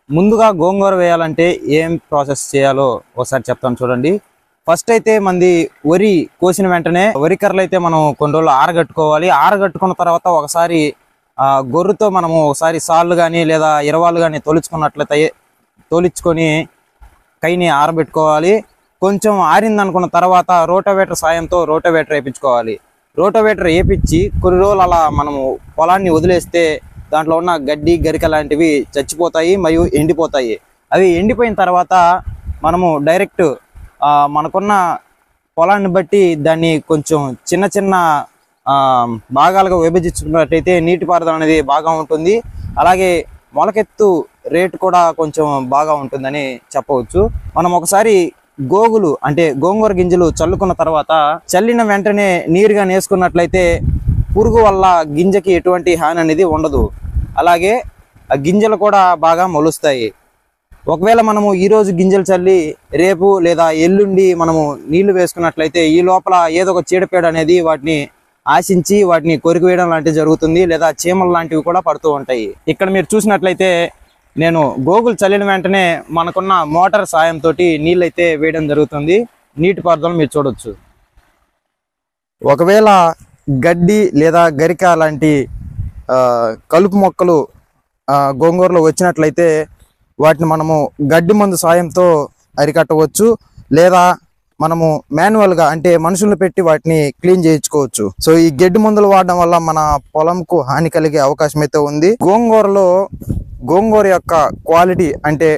ముందుగా గోంగూర వేయాలంటే ఏం ప్రాసెస్ చేయాలో ఒకసారి చెప్తాను చూడండి. ఫస్ట్ అయితే మంది వరి కోసిన వెంటనే వరి కర్రలు అయితే మనం కొన్ని రోజులు ఆరగట్టుకోవాలి. ఆరగట్టుకున్న తర్వాత ఒకసారి గొర్రుతో మనము ఒకసారి సాళ్ళు కానీ లేదా ఇరవాళ్ళు కానీ తోలించుకొని కైని ఆరబెట్టుకోవాలి. కొంచెం ఆరింది అనుకున్న తర్వాత రోటోవేటర్ సాయంతో రోటోవేటర్ వేయించుకోవాలి. రోటోవేటర్ వేయించి కొన్ని రోజులు అలా మనము పొలాన్ని వదిలేస్తే దాంట్లో ఉన్న గడ్డి గరిక లాంటివి చచ్చిపోతాయి మరియు ఎండిపోతాయి. అవి ఎండిపోయిన తర్వాత మనము డైరెక్ట్ మనకున్న పొలాన్ని బట్టి దాన్ని కొంచెం చిన్న చిన్న భాగాలుగా విభజించుకున్నట్టయితే నీటిపారుదల అనేది బాగా ఉంటుంది. అలాగే మొలకెత్తు రేటు కూడా కొంచెం బాగా ఉంటుందని చెప్పవచ్చు. మనం ఒకసారి గోగులు అంటే గోంగూర గింజలు చల్లుకున్న తర్వాత చల్లిన వెంటనే నీరుగా నేసుకున్నట్లయితే పురుగు వల్ల గింజకి ఎటువంటి హాని అనేది ఉండదు. అలాగే ఆ గింజలు కూడా బాగా మొలుస్తాయి. ఒకవేళ మనము ఈరోజు గింజలు చల్లి రేపు లేదా ఎల్లుండి మనము నీళ్లు వేసుకున్నట్లయితే ఈ లోపల ఏదో ఒక చీడపేడ అనేది వాటిని ఆశించి వాటిని కొరికివేయడం లాంటివి జరుగుతుంది, లేదా చీమలు లాంటివి కూడా పడుతూ ఉంటాయి. ఇక్కడ మీరు చూసినట్లయితే నేను గోగులు చల్లిన వెంటనే మనకున్న మోటార్ సాయంతో నీళ్ళైతే వేయడం జరుగుతుంది. నీటిపారుదల మీరు చూడొచ్చు. ఒకవేళ గడ్డి లేదా గరిక లాంటి కలుపు మొక్కలు గోంగూరలో వచ్చినట్లయితే వాటిని మనము గడ్డి మందు సాయంతో అరికట్టవచ్చు, లేదా మనము మాన్యువల్గా అంటే మనుషులు పెట్టి వాటిని క్లీన్ చేయించుకోవచ్చు. సో ఈ గడ్డి మందులు వాడడం వల్ల మన పొలంకు హాని కలిగే అవకాశం అయితే ఉంది. గోంగూర యొక్క క్వాలిటీ అంటే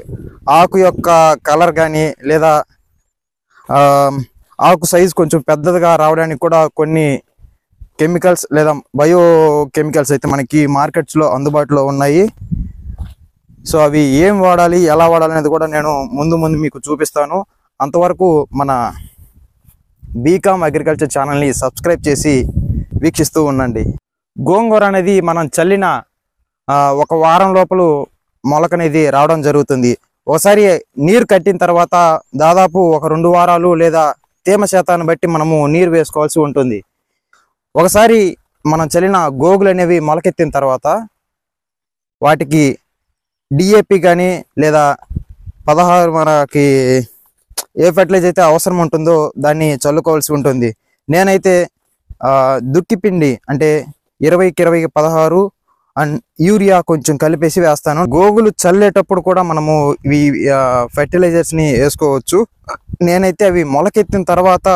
ఆకు యొక్క కలర్ కానీ లేదా ఆకు సైజు కొంచెం పెద్దదిగా రావడానికి కూడా కొన్ని కెమికల్స్ లేదా బయో కెమికల్స్ అయితే మనకి మార్కెట్స్లో అందుబాటులో ఉన్నాయి. సో అవి ఏం వాడాలి, ఎలా వాడాలి అనేది కూడా నేను ముందు మీకు చూపిస్తాను. అంతవరకు మన బీకామ్ అగ్రికల్చర్ ఛానల్ని సబ్స్క్రైబ్ చేసి వీక్షిస్తూ ఉండండి. గోంగూర అనేది మనం చల్లిన ఒక వారం లోపల మొలకనేది రావడం జరుగుతుంది. ఒకసారి నీరు కట్టిన తర్వాత దాదాపు ఒక 2 వారాలు లేదా తేమ శాతాన్ని బట్టి మనము నీరు వేసుకోవాల్సి ఉంటుంది. ఒకసారి మనం చల్లిన గోగులు అనేవి మొలకెత్తిన తర్వాత వాటికి డిఏపి కానీ లేదా 16 మనకి ఏ ఫర్టిలైజర్ అయితే అవసరం ఉంటుందో దాన్ని చల్లుకోవాల్సి ఉంటుంది. నేనైతే దుక్కిపిండి అంటే 20కి 20కి 16 అండ్ యూరియా కొంచెం కలిపేసి వేస్తాను. గోగులు చల్లేటప్పుడు కూడా మనము ఇవి ఫర్టిలైజర్స్ని వేసుకోవచ్చు. నేనైతే అవి మొలకెత్తిన తర్వాత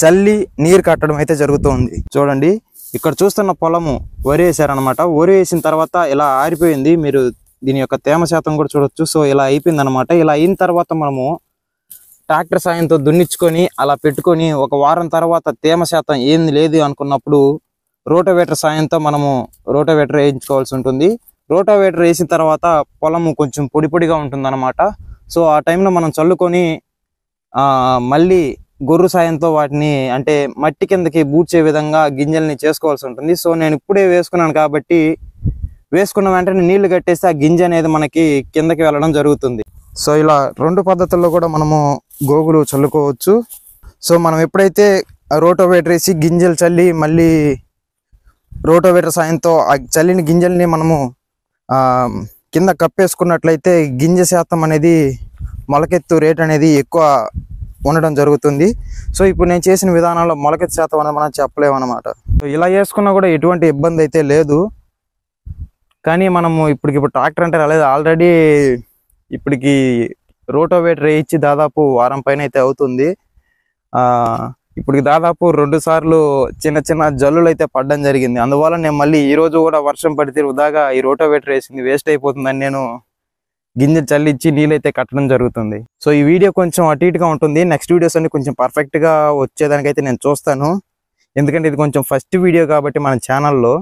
చల్లి నీరు కట్టడం అయితే జరుగుతుంది. చూడండి, ఇక్కడ చూస్తున్న పొలము వరి వేసారనమాట. వరి వేసిన తర్వాత ఇలా ఆరిపోయింది. మీరు దీని యొక్క తేమ శాతం కూడా చూడొచ్చు. సో ఇలా అయిపోయింది అనమాట. ఇలా అయిన తర్వాత మనము ట్రాక్టర్ సాయంతో దున్నించుకొని అలా పెట్టుకొని ఒక వారం తర్వాత తేమ శాతం ఏంది లేదు అనుకున్నప్పుడు రోటోవేటర్ సాయంతో మనము రోటోవేటర్ వేయించుకోవాల్సి ఉంటుంది. రోటోవేటర్ వేసిన తర్వాత పొలము కొంచెం పొడి పొడిగా ఉంటుంది అనమాట. సో ఆ టైంలో మనం చల్లుకొని మళ్ళీ గొర్రు సాయంతో వాటిని అంటే మట్టి కిందకి బూడ్చే విధంగా గింజల్ని చేసుకోవాల్సి ఉంటుంది. సో నేను ఇప్పుడే వేసుకున్నాను కాబట్టి వేసుకున్న వెంటనే నీళ్లు కట్టేస్తే ఆ గింజ అనేది మనకి కిందకి వెళ్ళడం జరుగుతుంది. సో ఇలా 2 పద్ధతుల్లో కూడా మనము గోగులు చల్లుకోవచ్చు. సో మనం ఎప్పుడైతే రోటోవేటర్ వేసి గింజలు చల్లి మళ్ళీ రోటోవేటర్ సాయంతో ఆ చల్లిన గింజల్ని మనము కింద కప్పేసుకున్నట్లయితే గింజ శాతం అనేది మొలకెత్తు రేట్ అనేది ఎక్కువ ఉండడం జరుగుతుంది. సో ఇప్పుడు నేను చేసిన విధానంలో మొలకెత్తు శాతం అనేది మనం చెప్పలేము అనమాట. సో ఇలా వేసుకున్నా కూడా ఎటువంటి ఇబ్బంది అయితే లేదు. కానీ మనము ఇప్పుడు ట్రాక్టర్ అంటే రాలేదు. ఆల్రెడీ ఇప్పటికి రోటోవేటర్ వేయించి దాదాపు వారం పైన అయితే అవుతుంది. ఇప్పటికి దాదాపు 2 సార్లు చిన్న చిన్న జల్లులు అయితే పడడం జరిగింది. అందువల్ల నేను మళ్ళీ ఈరోజు కూడా వర్షం పడితే వృధాగా ఈ రోటోవేటర్ వేసింది వేస్ట్ అయిపోతుందని నేను గింజలు చల్లించి నీళ్ళైతే కట్టడం జరుగుతుంది. సో ఈ వీడియో కొంచెం అటు ఇటుగా ఉంటుంది. నెక్స్ట్ వీడియోస్ అన్ని కొంచెం పర్ఫెక్ట్గా వచ్చేదానికైతే నేను చూస్తాను. ఎందుకంటే ఇది కొంచెం ఫస్ట్ వీడియో కాబట్టి మన ఛానల్లో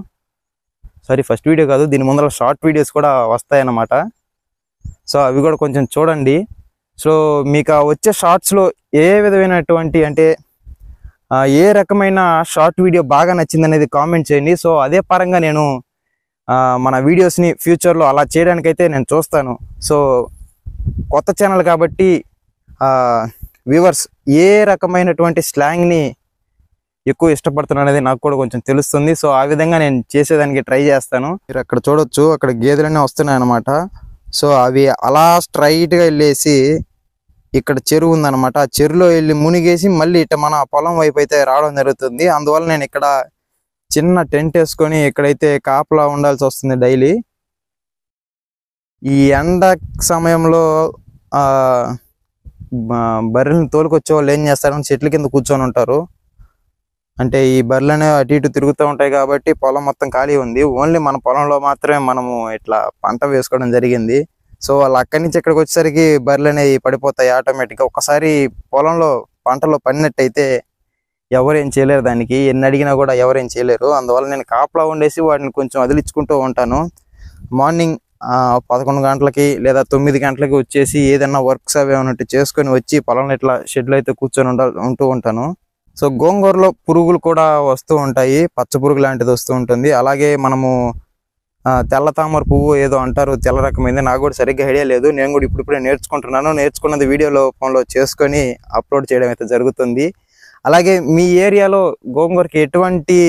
ఫస్ట్ వీడియో కాదు, దీని ముందర షార్ట్ వీడియోస్ కూడా వస్తాయన్నమాట. సో అవి కూడా కొంచెం చూడండి. సో మీకు వచ్చే షార్ట్స్లో ఏ విధమైనటువంటి అంటే ఏ రకమైన షార్ట్ వీడియో బాగా నచ్చింది అనేది కామెంట్ చేయండి. సో అదే పరంగా నేను మన వీడియోస్ని ఫ్యూచర్లో అలా చేయడానికైతే నేను చూస్తాను. సో కొత్త ఛానల్ కాబట్టి వ్యూవర్స్ ఏ రకమైనటువంటి స్లాంగ్ని ఎక్కువ ఇష్టపడుతున్నాను అనేది నాకు కూడా కొంచెం తెలుస్తుంది. సో ఆ విధంగా నేను చేసేదానికి ట్రై చేస్తాను. మీరు అక్కడ చూడొచ్చు, అక్కడ గేదెలన్నీ వస్తున్నాయి అన్నమాట. సో అవి అలా స్ట్రైట్గా వెళ్ళేసి ఇక్కడ చెరువు ఉందన్నమాట. ఆ చెరువులో వెళ్ళి మునిగేసి మళ్ళీ ఇట మన పొలం వైపు అయితే రావడం జరుగుతుంది. అందువల్ల నేను ఇక్కడ చిన్న టెంట్ వేసుకొని ఇక్కడైతే కాపలా ఉండాల్సి వస్తుంది డైలీ. ఈ ఎండ సమయంలో బర్రెలను తోలుకొచ్చే వాళ్ళు ఏం చేస్తారని చెట్ల కింద కూర్చొని ఉంటారు. అంటే ఈ బర్రెలు అటు ఇటు తిరుగుతూ ఉంటాయి కాబట్టి పొలం మొత్తం ఖాళీ ఉంది. ఓన్లీ మన పొలంలో మాత్రమే మనము ఇట్లా పంట వేసుకోవడం జరిగింది. సో వాళ్ళు అక్కడి నుంచి ఇక్కడికి వచ్చేసరికి బర్రెలు అనేవి పడిపోతాయి ఆటోమేటిక్గా. ఒకసారి పొలంలో పంటలో పడినట్టయితే ఎవరేం చేయలేరు, దానికి ఎన్ని అడిగినా కూడా ఎవరేం చేయలేరు. అందువల్ల నేను కాపలా ఉండేసి వాటిని కొంచెం వదిలించుకుంటూ ఉంటాను. మార్నింగ్ 11 గంటలకి లేదా 9 గంటలకి వచ్చేసి ఏదైనా వర్క్స్ అవి ఏమన్నట్టు చేసుకొని వచ్చి పొలంలో ఇట్లా షెడ్లో అయితే కూర్చొని ఉంటూ ఉంటాను. సో గోంగూరలో పురుగులు కూడా వస్తూ ఉంటాయి, పచ్చ పురుగు లాంటిది వస్తూ ఉంటుంది. అలాగే మనము తెల్ల తామర పువ్వు ఏదో అంటారు, తెల్ల రకమైంది, నాకు కూడా సరిగ్గా ఐడియా లేదు. నేను కూడా ఇప్పుడిప్పుడే నేర్చుకుంటున్నాను. నేర్చుకున్నది వీడియోలో ఫోన్లో చేసుకొని అప్లోడ్ చేయడం అయితే జరుగుతుంది. అలాగే మీ ఏరియాలో గోంగూరకి ఎటువంటి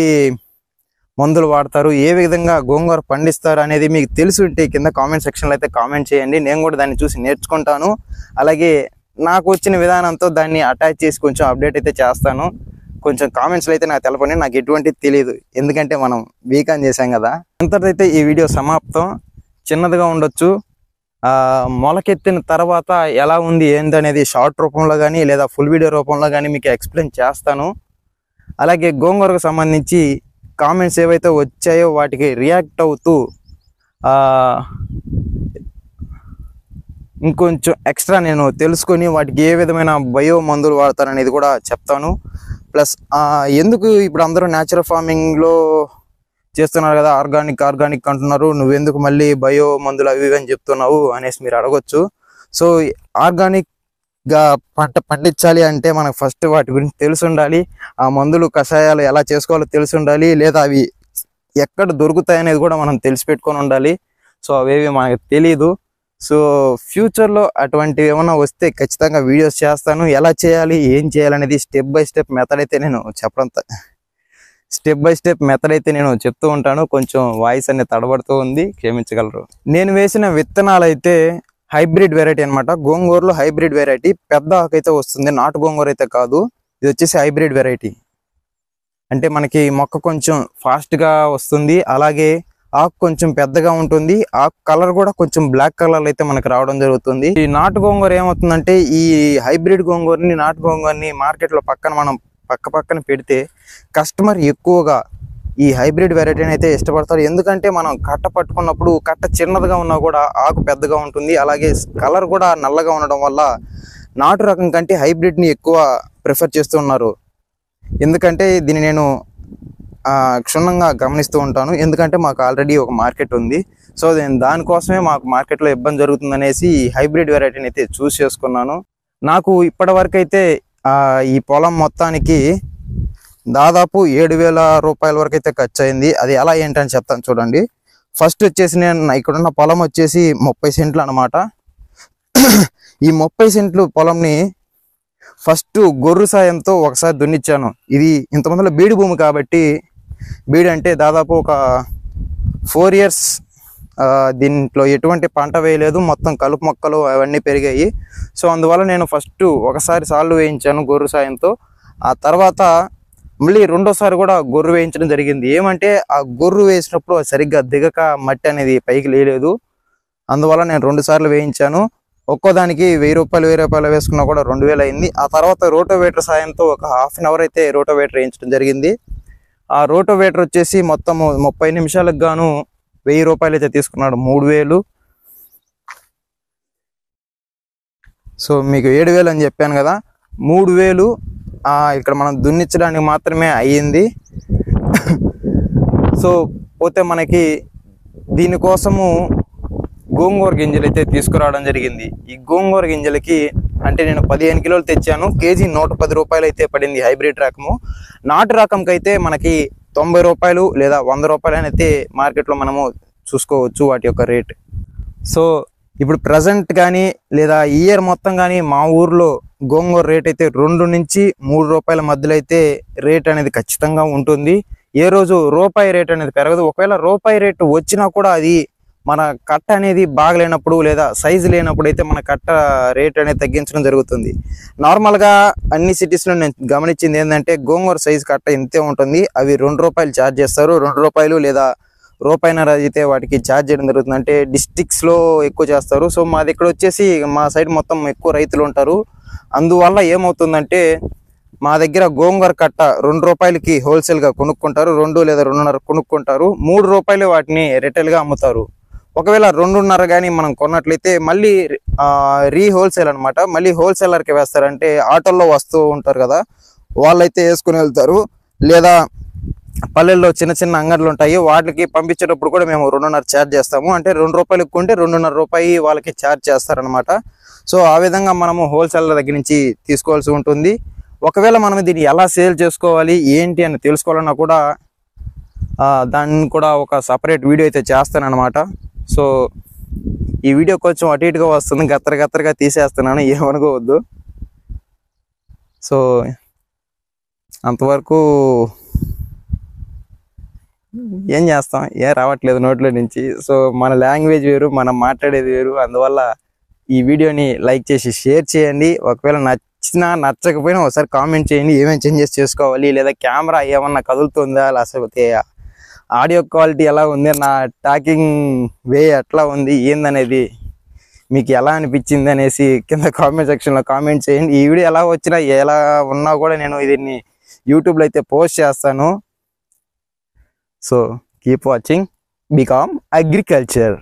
మందులు వాడతారు, ఏ విధంగా గోంగూర పండిస్తారు అనేది మీకు తెలిసి ఉంటే కింద కామెంట్ సెక్షన్లో అయితే కామెంట్ చేయండి. నేను కూడా దాన్ని చూసి నేర్చుకుంటాను. అలాగే నాకు వచ్చిన విధానంతో దాన్ని అటాచ్ చేసి కొంచెం అప్డేట్ అయితే చేస్తాను. కొంచెం కామెంట్స్లో అయితే నాకు తెలపండి, నాకు ఎటువంటిది తెలియదు, ఎందుకంటే మనం వీకాన్ చేసాం కదా. అంతటైతే ఈ వీడియో సమాప్తం. చిన్నదిగా ఉండొచ్చు. మొలకెత్తిన తర్వాత ఎలా ఉంది ఏంటి అనేది షార్ట్ రూపంలో కానీ లేదా ఫుల్ వీడియో రూపంలో కానీ మీకు ఎక్స్ప్లెయిన్ చేస్తాను. అలాగే గోంగూరకు సంబంధించి కామెంట్స్ ఏవైతే వచ్చాయో వాటికి రియాక్ట్ అవుతూ ఇంకొంచెం ఎక్స్ట్రా నేను తెలుసుకొని వాటికి ఏ విధమైన బయో మందులు వాడతారనేది కూడా చెప్తాను. ప్లస్ ఎందుకు ఇప్పుడు అందరూ న్యాచురల్ ఫార్మింగ్లో చేస్తున్నారు కదా, ఆర్గానిక్ అంటున్నారు, నువ్వెందుకు మళ్ళీ బయో మందులు అవి అని చెప్తున్నావు అనేసి మీరు అడగొచ్చు. సో ఆర్గానిక్గా పంట పండించాలి అంటే మనకు ఫస్ట్ వాటి గురించి తెలిసి ఉండాలి. ఆ మందులు కషాయాలు ఎలా చేసుకోవాలో తెలిసి ఉండాలి, లేదా అవి ఎక్కడ దొరుకుతాయి అనేది కూడా మనం తెలిసి పెట్టుకొని ఉండాలి. సో అవేవి మనకు తెలీదు. సో ఫ్యూచర్లో అటువంటివి ఏమైనా వస్తే ఖచ్చితంగా వీడియోస్ చేస్తాను. ఎలా చేయాలి, ఏం చేయాలనేది స్టెప్ బై స్టెప్ మెథడ్ అయితే నేను చెప్తూ ఉంటాను. కొంచెం వాయిస్ అనేది తడబడుతూ ఉంది, క్షమించగలరు. నేను వేసిన విత్తనాలు అయితే హైబ్రిడ్ వెరైటీ అనమాట. గోంగూరలో హైబ్రిడ్ వెరైటీ, పెద్ద ఆకు అయితే వస్తుంది, నాటు గోంగూర అయితే కాదు. ఇది వచ్చేసి హైబ్రిడ్ వెరైటీ. అంటే మనకి మొక్క కొంచెం ఫాస్ట్గా వస్తుంది, అలాగే ఆకు కొంచెం పెద్దగా ఉంటుంది. ఆకు కలర్ కూడా కొంచెం బ్లాక్ కలర్ అయితే మనకు రావడం జరుగుతుంది. ఈ నాటు గోంగూర ఏమవుతుందంటే ఈ హైబ్రిడ్ గోంగూరని నాటు గోంగూరని మార్కెట్లో మనం పక్కన పెడితే కస్టమర్ ఎక్కువగా ఈ హైబ్రిడ్ వెరైటీని అయితే ఇష్టపడతారు. ఎందుకంటే మనం కట్ట పట్టుకున్నప్పుడు కట్ట చిన్నదిగా ఉన్నా కూడా ఆకు పెద్దగా ఉంటుంది, అలాగే కలర్ కూడా నల్లగా ఉండడం వల్ల నాటు రకం కంటే హైబ్రిడ్ని ఎక్కువ ప్రిఫర్ చేస్తున్నారు. ఎందుకంటే దీన్ని నేను క్షుణ్ణంగా గమనిస్తూ ఉంటాను. ఎందుకంటే మాకు ఆల్రెడీ ఒక మార్కెట్ ఉంది. సో దానికోసమే మాకు మార్కెట్లో ఇబ్బంది జరుగుతుంది అనేసి హైబ్రిడ్ వెరైటీని అయితే చూస్ చేసుకున్నాను. నాకు ఇప్పటి వరకు అయితే ఈ పొలం మొత్తానికి దాదాపు 7,000 రూపాయల వరకు అయితే ఖర్చు అయింది. అది ఎలా ఏంటని చెప్తాను చూడండి. ఫస్ట్ వచ్చేసి నేను ఇక్కడున్న పొలం వచ్చేసి 30 సెంట్లు అనమాట. ఈ 30 సెంట్లు పొలంని ఫస్ట్ గొర్రు సాయంతో ఒకసారి దున్నిచ్చాను. ఇది ఇంతమందిలో బీడు భూమి కాబట్టి, బీడు అంటే దాదాపు ఒక 4 ఇయర్స్ దీంట్లో ఎటువంటి పంట వేయలేదు, మొత్తం కలుపు మొక్కలు అవన్నీ పెరిగాయి. సో అందువల్ల నేను ఫస్ట్ ఒకసారి సాళ్ళు వేయించాను గొర్రు సాయంతో. ఆ తర్వాత మళ్ళీ రెండోసారి కూడా గొర్రు వేయించడం జరిగింది. ఏమంటే ఆ గొర్రు వేసినప్పుడు సరిగ్గా దిగక మట్టి అనేది పైకి లేలేదు. అందువల్ల నేను 2 సార్లు వేయించాను. ఒక్కోదానికి 1,000 రూపాయలు వేసుకున్నా కూడా 2,000 అయింది. ఆ తర్వాత రోటోవేటర్ సాయంతో ఒక ½ అన్ అవర్ అయితే రోటోవేటర్ వేయించడం జరిగింది. ఆ రోటోవేటర్ వచ్చేసి మొత్తము 30 నిమిషాలకు గాను 1,000 రూపాయలు అయితే తీసుకున్నాడు, 3,000. సో మీకు 7,000 అని చెప్పాను కదా, 3,000 ఇక్కడ మనం దున్నించడానికి మాత్రమే అయ్యింది. సో పోతే మనకి దీనికోసము గోంగూర గింజలు అయితే తీసుకురావడం జరిగింది. ఈ గోంగూర గింజలకి అంటే నేను 15 కిలోలు తెచ్చాను, కేజీ 110 రూపాయలు అయితే పడింది హైబ్రిడ్ రకము. నాటు రకంకి అయితే మనకి 90 రూపాయలు లేదా 100 రూపాయలు అయితే మార్కెట్లో మనము చూసుకోవచ్చు వాటి యొక్క రేట్. సో ఇప్పుడు ప్రజెంట్ కానీ లేదా ఇయర్ మొత్తం కానీ మా ఊర్లో గోంగూర రేట్ అయితే 2 నుంచి 3 రూపాయల మధ్యలో అయితే రేట్ అనేది ఖచ్చితంగా ఉంటుంది. ఏ రోజు రూపాయి రేట్ అనేది పెరగదు. ఒకవేళ రూపాయి రేటు వచ్చినా కూడా అది మన కట్ట అనేది బాగలేనప్పుడు లేదా సైజు లేనప్పుడు అయితే మన కట్ట రేట్ అనేది తగ్గించడం జరుగుతుంది. నార్మల్గా అన్ని సిటీస్లో నేను గమనించింది ఏంటంటే గోంగూర సైజు కట్ట ఇంతే ఉంటుంది. అవి ₹2 ఛార్జ్ చేస్తారు. ₹2 లేదా రూపాయిన్నర అయితే వాటికి ఛార్జ్ చేయడం జరుగుతుంది. అంటే డిస్ట్రిక్ట్స్లో ఎక్కువ చేస్తారు. సో మాది ఇక్కడ వచ్చేసి మా సైడ్ మొత్తం ఎక్కువ రైతులు ఉంటారు. అందువల్ల ఏమవుతుందంటే మా దగ్గర గోంగూర కట్ట ₹2కి హోల్సేల్గా కొనుక్కుంటారు. 2 లేదా 2.5 కొనుక్కుంటారు. ₹3 వాటిని రిటైల్గా అమ్ముతారు. ఒకవేళ 2.5 కానీ మనం కొన్నట్లయితే మళ్ళీ హోల్సేల్ అనమాట, మళ్ళీ హోల్సేలర్కి వేస్తారంటే ఆటోల్లో వస్తూ ఉంటారు కదా, వాళ్ళైతే వేసుకుని వెళ్తారు. లేదా పల్లెల్లో చిన్న చిన్న అంగడ్లు ఉంటాయి, వాటికి పంపించేటప్పుడు కూడా మేము 2.5 ఛార్జ్ చేస్తాము. అంటే ₹2 కొంటే ₹2.5 వాళ్ళకి ఛార్జ్ చేస్తారనమాట. సో ఆ విధంగా మనము హోల్సేలర్ దగ్గర నుంచి తీసుకోవాల్సి ఉంటుంది. ఒకవేళ మనం దీన్ని ఎలా సేల్ చేసుకోవాలి ఏంటి అని తెలుసుకోవాలన్నా కూడా దాన్ని కూడా ఒక సపరేట్ వీడియో అయితే చేస్తానన్నమాట. సో ఈ వీడియో కొంచెం అటు ఇటుగా వస్తుంది, గత్తరగా తీసేస్తున్నాను, ఏమనుకోవద్దు. సో అంతవరకు ఏం చేస్తాం, ఏం రావట్లేదు నోట్లో నుంచి. సో మన లాంగ్వేజ్ వేరు, మనం మాట్లాడేది వేరు. అందువల్ల ఈ వీడియోని లైక్ చేసి షేర్ చేయండి. ఒకవేళ నచ్చినా నచ్చకపోయినా ఒకసారి కామెంట్ చేయండి, ఏమేమి చేంజెస్ చేసుకోవాలి, లేదా కెమెరా ఏమన్నా కదులుతుందా, లేకపోతే ఆడియో క్వాలిటీ ఎలా ఉంది, నా టాకింగ్ వే ఎట్లా ఉంది, ఏందనేది మీకు ఎలా అనిపించింది అనేసి కింద కామెంట్ సెక్షన్లో కామెంట్ చేయండి. ఈ వీడియో ఎలా వచ్చినా ఎలా ఉన్నా కూడా నేను దీన్ని యూట్యూబ్లో అయితే పోస్ట్ చేస్తాను. So keep watching BCom agriculture.